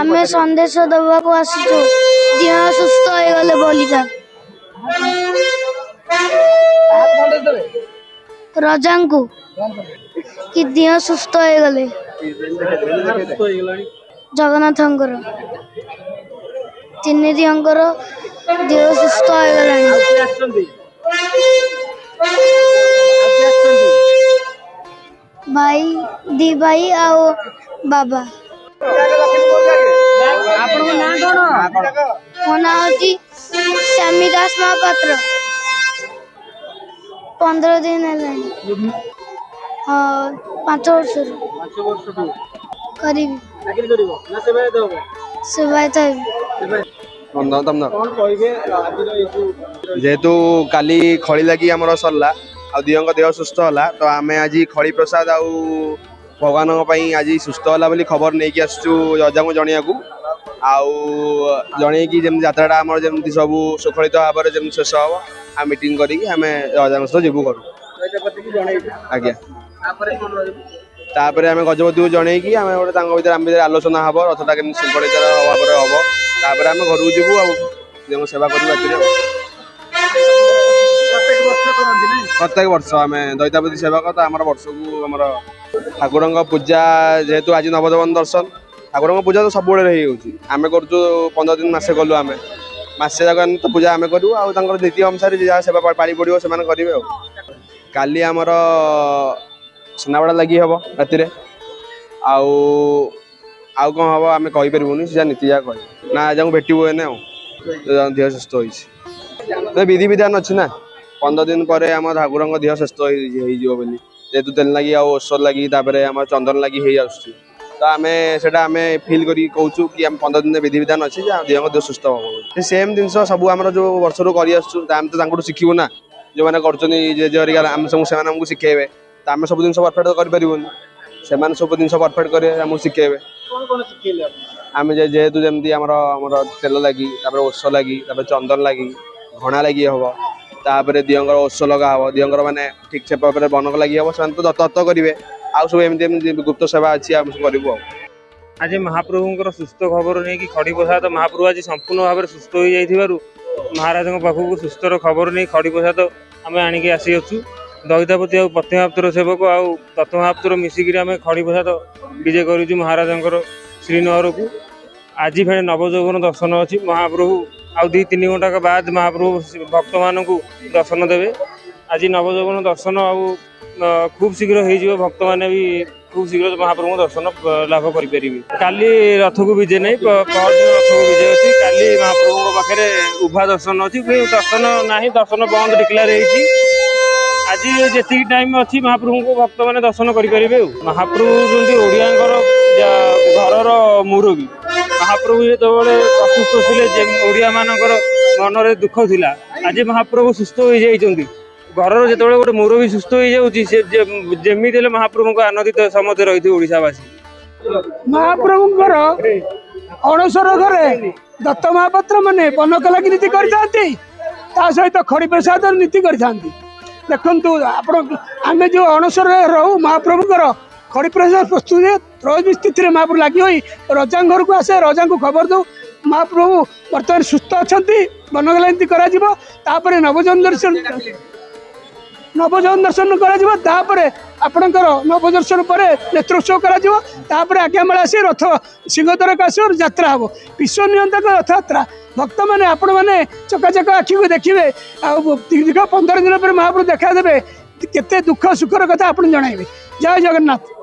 आमे संदेश दबा को आसीचु दिह सुस्थ हो गले बोलिका रजा को कि दिह सुस्थ हो गले जगन्नाथ तीन दिहंकर देह सुस्थ हो गलानी भाई दी भाई आओ बाबा मो ना हूँ श्यामी दास महापात्र 15 दिन है हाँ 5 वर्ष करी सेवायत जेहेतु काली खड़ी लगी आमर सरला आदियों देह सुस्थ होला तो आम आज खड़ी प्रसाद आउ भगवान आज सुस्थ होला बोली खबर नहीं कि आसचु रजा को जनिया को आउ जन कि यात्रा आम जमी सब सुखलित भाव में शेष हम आ मीटिंग करी रजा सहित जीवु करूँ आज्ञा तापर आम गजपति को जन कि आम गोटे आम भर आलोचना हम रथटा के शृंखलित भाव में हम तापर आम घर को जीवु आ सेवा करूँ प्रत्येक वर्ष आम दैतापति सेवक तो आम वर्ष को आम ठाकुर पूजा जेहेतु आज नवजवन दर्शन ठाकुर पूजा तो सब आम कर 15 दिन मसे गलु आम मसे जाक तो पूजा आम करूँ आर नीति अनुसार जहाँ सेवा पाड़ी पड़ो से करेंगे काली आमर सुनाबड़ा लगी हम राति आउ कौन हम आम कहीपरूनी से नीति जहाँ कह ना आज भेटू एने देह सुस्थ हो विधि विधान अच्छी ना 15 दिन पर आम ठाकुर देह सुस्थ हो जेहेतु तेल लगी औषध लगी आम चंदन लगी तो आम से फिल कर कहूँ कि 15 दिन विधि विधान अच्छी देह सुस्थ हम सेम जिन सब आम जो वर्ष रू कर शिखू ना जो मैंने करम सब शिखेबे तो आम सब जिन परफेक्ट करें से सब जिन परफेक्ट करेंगे शिखेबे आम जेहेतु जमी आमर तेल लगी औषध लगी चंदन लगी घणा लगी हम तापर दिहंकर औषध लगा हम दिहंकर माने ठीक से बनक लगी हम से तो दत्त करेंगे आउ सब एमती गुप्त सेवा अच्छी आम करूँ आज महाप्रभुंर सुस्थ खबर नहीं कि खड़ी प्रसाद महाप्रभु आज संपूर्ण भाव में सुस्थ हो जाइथिबारु महाराज पाखक सुस्थर खबर नहीं खड़ी प्रसाद आम आणिक आसी अच्छु दईतापति आ प्रतिमाप्तर सेवक आउ तत्वमाप्तर मिसिक आम खड़ी प्रसाद विजय करूँ महाराज श्रीनगर को आज फेर नवजौवन दर्शन अच्छी महाप्रभु आउ 2-3 घंटा के बाद महाप्रभु भक्त मान दर्शन देवे आज नवजौवन दर्शन आउ खूब शीघ्र हो भक्त मैंने भी खूब शीघ्र महाप्रभु दर्शन लाभ करें काली रथ को विजय नहीं परदिन रथ को विजय अच्छी काली महाप्रभु पाखे उभा दर्शन अच्छी दर्शन ना दर्शन बंद डिक्लेयर होती आज जी टाइम अच्छी महाप्रभु को भक्त मैंने दर्शन करेंगे महाप्रभु जमी ओडिया घर मुरबी महाप्रभु जो असुस्थ थे ओडिया मानकर मन में दुख थिला आज महाप्रभु सुस्थ हो जाइए घर जो गोटे मुरबी सुस्थ हो जमी महाप्रभु को आनंदित समझे रही ओडावासी महाप्रभुंर अणसर घरे दत्त महापात्र माने बनक लगी नीति करते सहित खड़ी प्रसाद नीति करते देखु आम जो अणसर रहू महाप्रभुंर खड़ी प्रसाद प्रस्तुत त्रयोदशी तिथि महाप्रभु लगी हुई रजा घर को आसे रजा को खबर दो महाप्रभु बर्तमान सुस्थ अच्छा बनगला नीति कर नवजौवन दर्शन आपणकर नवदर्शन पर नेत्रोत्सव कर आज्ञा मेला आसी रथ सिंहद्वार को आसो यात्रा हम विश्व नियंत्रक रथ यात्रा भक्त मैंने आपण मैंने चकाचक आखि को देखिए दीर्घ 15 दिन पर महाप्रभु देखा देवे केते दुख सुखर कथा आप जनइबे। जय जगन्नाथ।